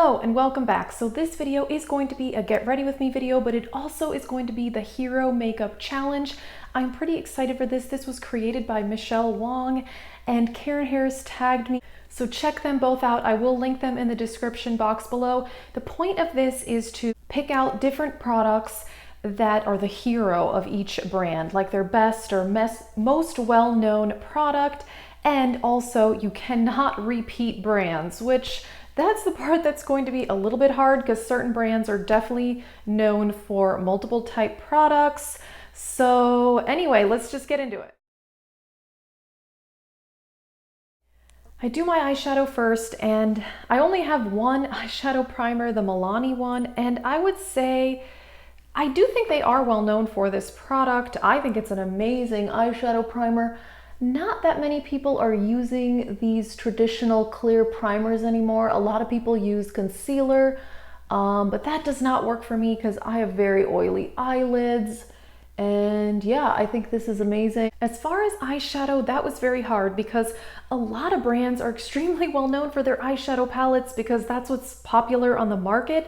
Hello and welcome back. So this video is going to be a get ready with me video, but it also is going to be the hero makeup challenge. I'm pretty excited for this. This was created by Michele Wang and Karen Harris tagged me. So check them both out. I will link them in the description box below. The point of this is to pick out different products that are the hero of each brand, like their best or most well-known product. And also you cannot repeat brands, which that's the part that's going to be a little bit hard because certain brands are definitely known for multiple type products. So anyway, let's just get into it. I do my eyeshadow first, and I only have one eyeshadow primer, the Milani one, and I would say I do think they are well known for this product. I think it's an amazing eyeshadow primer. Not that many people are using these traditional clear primers anymore. A lot of people use concealer, but that does not work for me because I have very oily eyelids. And yeah, I think this is amazing. As far as eyeshadow, that was very hard because a lot of brands are extremely well known for their eyeshadow palettes because that's what's popular on the market.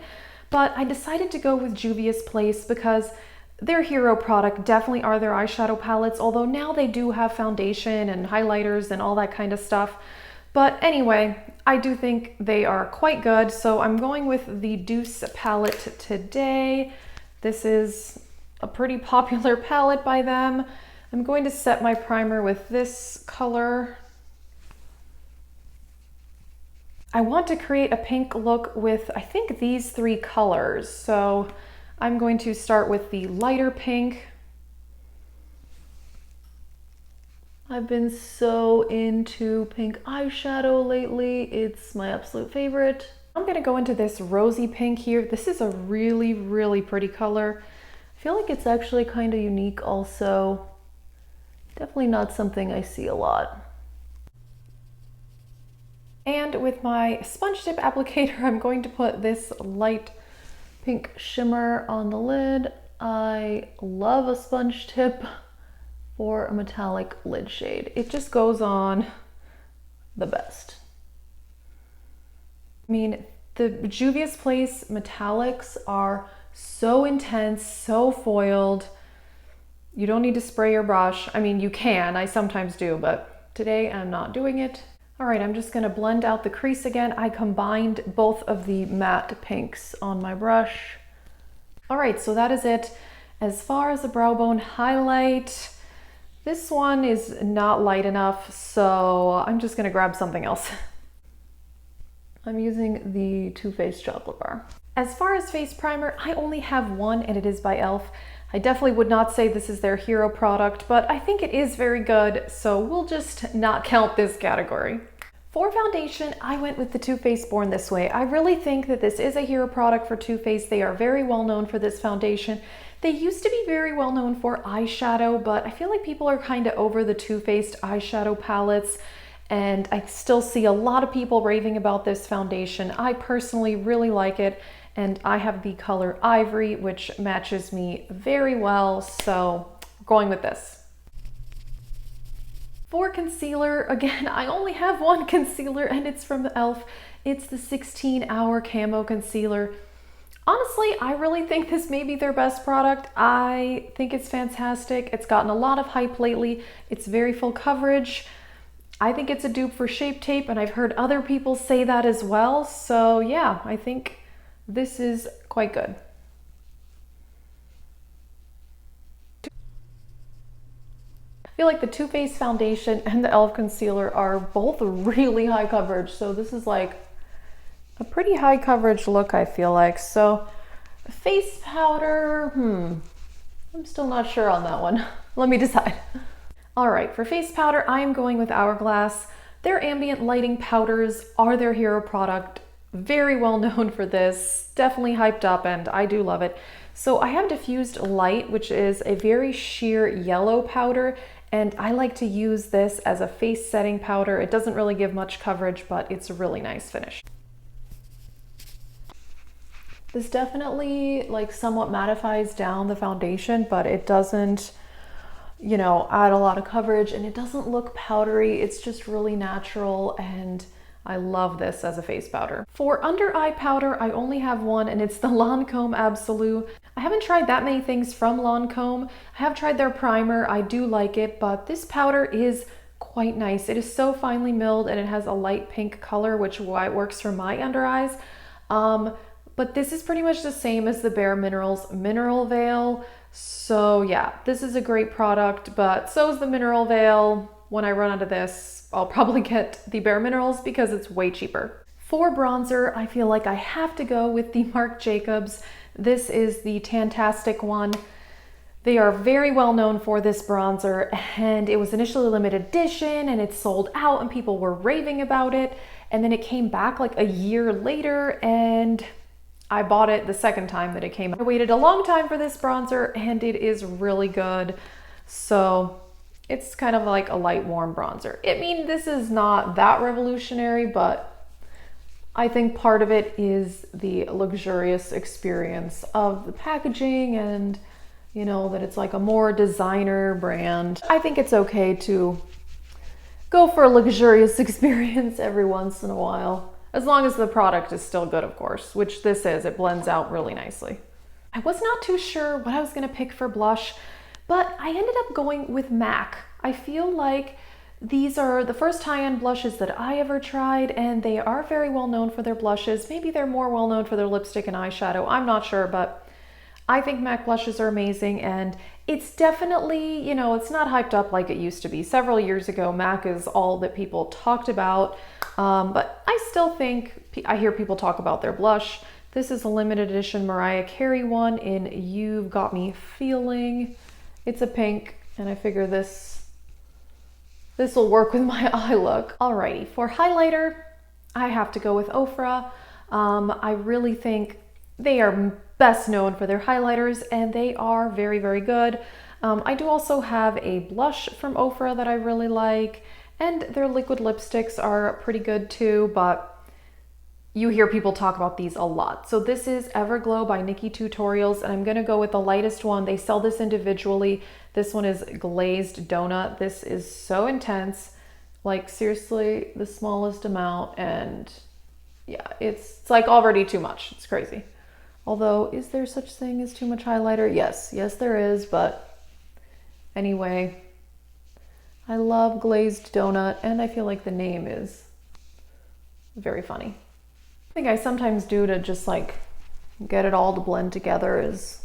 But I decided to go with Juvia's Place because their hero product definitely are their eyeshadow palettes, although now they do have foundation and highlighters and all that kind of stuff. But anyway, I do think they are quite good. So I'm going with the Douce palette today. This is a pretty popular palette by them. I'm going to set my primer with this color. I want to create a pink look with, I think, these three colors. So I'm going to start with the lighter pink. I've been so into pink eyeshadow lately. It's my absolute favorite. I'm gonna go into this rosy pink here. This is a really, really pretty color. I feel like it's actually kind of unique also. Definitely not something I see a lot. And with my sponge tip applicator, I'm going to put this light pink shimmer on the lid. I love a sponge tip for a metallic lid shade. It just goes on the best. I mean, the Juvia's Place metallics are so intense, so foiled. You don't need to spray your brush. I mean, you can, I sometimes do, but today I'm not doing it. All right, I'm just gonna blend out the crease again. I combined both of the matte pinks on my brush. All right, so that is it. As far as the brow bone highlight, this one is not light enough, so I'm just gonna grab something else. I'm using the Too Faced chocolate bar. As far as face primer, I only have one and it is by e.l.f. I definitely would not say this is their hero product, but I think it is very good, so we'll just not count this category. For foundation, I went with the Too Faced Born This Way. I really think that this is a hero product for Too Faced. They are very well known for this foundation. They used to be very well known for eyeshadow, but I feel like people are kind of over the Too Faced eyeshadow palettes, and I still see a lot of people raving about this foundation. I personally really like it. And I have the color Ivory, which matches me very well, so going with this. For concealer, again, I only have one concealer and it's from e.l.f. It's the 16-Hour Camo Concealer. Honestly, I really think this may be their best product. I think it's fantastic. It's gotten a lot of hype lately. It's very full coverage. I think it's a dupe for Shape Tape, and I've heard other people say that as well. So yeah, I think this is quite good. I feel like the Too Faced foundation and the e.l.f. concealer are both really high coverage. So this is like a pretty high coverage look, I feel like. So face powder, I'm still not sure on that one. Let me decide. All right, for face powder, I am going with Hourglass. Their ambient lighting powders are their hero product. Very well known for this, definitely hyped up, and I do love it. So I have Diffused Light, which is a very sheer yellow powder, and I like to use this as a face setting powder. It doesn't really give much coverage, but it's a really nice finish. This definitely like somewhat mattifies down the foundation, but it doesn't, you know, add a lot of coverage, and it doesn't look powdery. It's just really natural, and I love this as a face powder. For under eye powder, I only have one, and it's the Lancome Absolu. I haven't tried that many things from Lancome. I have tried their primer. I do like it, but this powder is quite nice. It is so finely milled, and it has a light pink color, which why it works for my under eyes. But this is pretty much the same as the Bare Minerals Mineral Veil. So yeah, this is a great product, but so is the Mineral Veil. When I run out of this, I'll probably get the Bare Minerals because it's way cheaper. For bronzer, I feel like I have to go with the Marc Jacobs. This is the Tantastic one. They are very well known for this bronzer, and it was initially limited edition and it sold out and people were raving about it. And then it came back like a year later and I bought it the second time that it came out. I waited a long time for this bronzer and it is really good. So it's kind of like a light warm bronzer. I mean, this is not that revolutionary, but I think part of it is the luxurious experience of the packaging and, you know, that it's like a more designer brand. I think it's okay to go for a luxurious experience every once in a while, as long as the product is still good, of course, which this is. It blends out really nicely. I was not too sure what I was gonna pick for blush, but I ended up going with MAC. I feel like these are the first high-end blushes that I ever tried, and they are very well known for their blushes. Maybe they're more well known for their lipstick and eyeshadow. I'm not sure, but I think MAC blushes are amazing, and it's definitely, you know, it's not hyped up like it used to be. Several years ago, MAC is all that people talked about, but I still think, I hear people talk about their blush. This is a limited edition Mariah Carey one in You've Got Me Feeling. It's a pink, and I figure this will work with my eye look. Alrighty, for highlighter, I have to go with Ofra. I really think they are best known for their highlighters, and they are very, very good. I do also have a blush from Ofra that I really like, and their liquid lipsticks are pretty good too, but you hear people talk about these a lot. So this is Everglow by Nikki Tutorials, and I'm gonna go with the lightest one. They sell this individually. This one is Glazed Donut. This is so intense, like seriously the smallest amount, and yeah, it's like already too much. It's crazy. Although, is there such thing as too much highlighter? Yes, there is, but anyway, I love Glazed Donut, and I feel like the name is very funny. I think I sometimes do to just like get it all to blend together is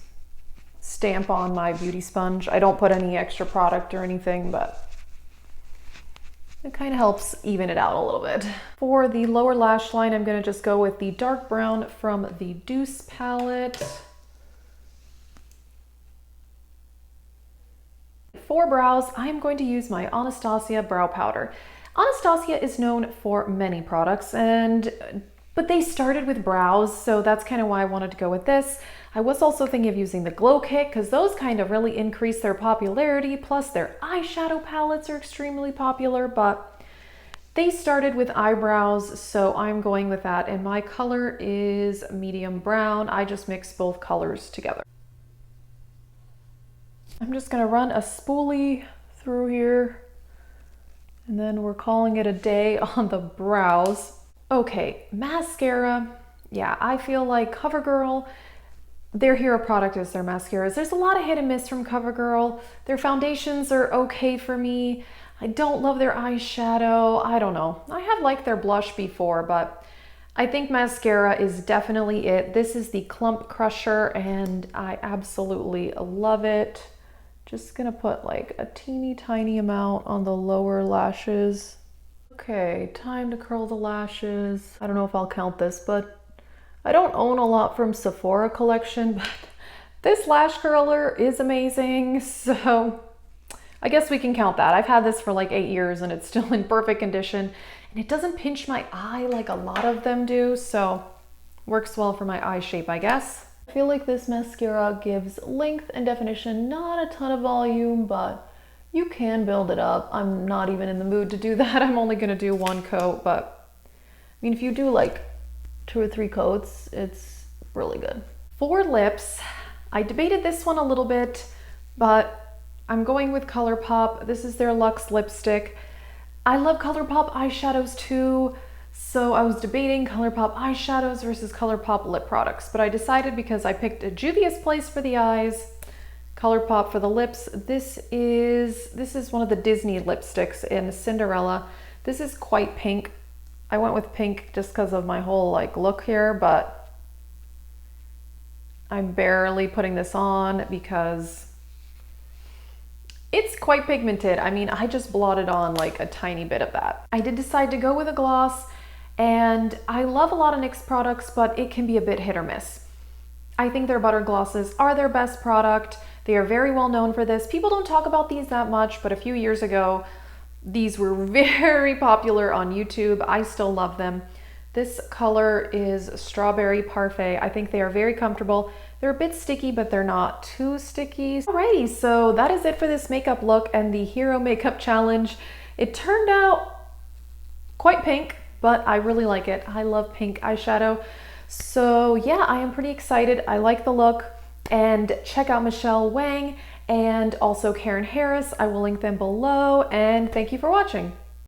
stamp on my beauty sponge. I don't put any extra product or anything, but it kind of helps even it out a little bit. For the lower lash line, I'm going to just go with the dark brown from the Douce palette. For brows, I'm going to use my Anastasia brow powder. Anastasia is known for many products, but they started with brows, so that's kind of why I wanted to go with this. I was also thinking of using the Glow Kit because those kind of really increase their popularity, plus their eyeshadow palettes are extremely popular, but they started with eyebrows, so I'm going with that, and my color is medium brown. I just mix both colors together. I'm just gonna run a spoolie through here, and then we're calling it a day on the brows. Okay, mascara. Yeah, I feel like CoverGirl, their hero product is their mascaras. There's a lot of hit and miss from CoverGirl. Their foundations are okay for me. I don't love their eyeshadow. I don't know. I have liked their blush before, but I think mascara is definitely it. This is the Clump Crusher, and I absolutely love it. Just gonna put like a teeny tiny amount on the lower lashes. Okay, time to curl the lashes. I don't know if I'll count this, but I don't own a lot from Sephora collection, but this lash curler is amazing, so I guess we can count that. I've had this for like 8 years and it's still in perfect condition, and it doesn't pinch my eye like a lot of them do, so works well for my eye shape, I guess. I feel like this mascara gives length and definition, not a ton of volume, but you can build it up. I'm not even in the mood to do that. I'm only gonna do one coat, but I mean, if you do like 2 or 3 coats, it's really good. For lips, I debated this one a little bit, but I'm going with ColourPop. This is their Luxe lipstick. I love ColourPop eyeshadows too, So I was debating ColourPop eyeshadows versus ColourPop lip products, but I decided because I picked a Juvia's Place for the eyes, ColourPop for the lips. This is one of the Disney lipsticks in Cinderella. This is quite pink. I went with pink just because of my whole like look here, but I'm barely putting this on because it's quite pigmented. I mean, I just blotted on like a tiny bit of that. I did decide to go with a gloss, and I love a lot of NYX products, but it can be a bit hit or miss. I think their butter glosses are their best product. They are very well known for this. People don't talk about these that much, but a few years ago, these were very popular on YouTube. I still love them. This color is Strawberry Parfait. I think they are very comfortable. They're a bit sticky, but they're not too sticky. Alrighty, so that is it for this makeup look and the Hero Makeup Challenge. It turned out quite pink, but I really like it. I love pink eyeshadow. So yeah, I am pretty excited. I like the look. And check out Michele Wang and also Karen Harris. I will link them below, and thank you for watching.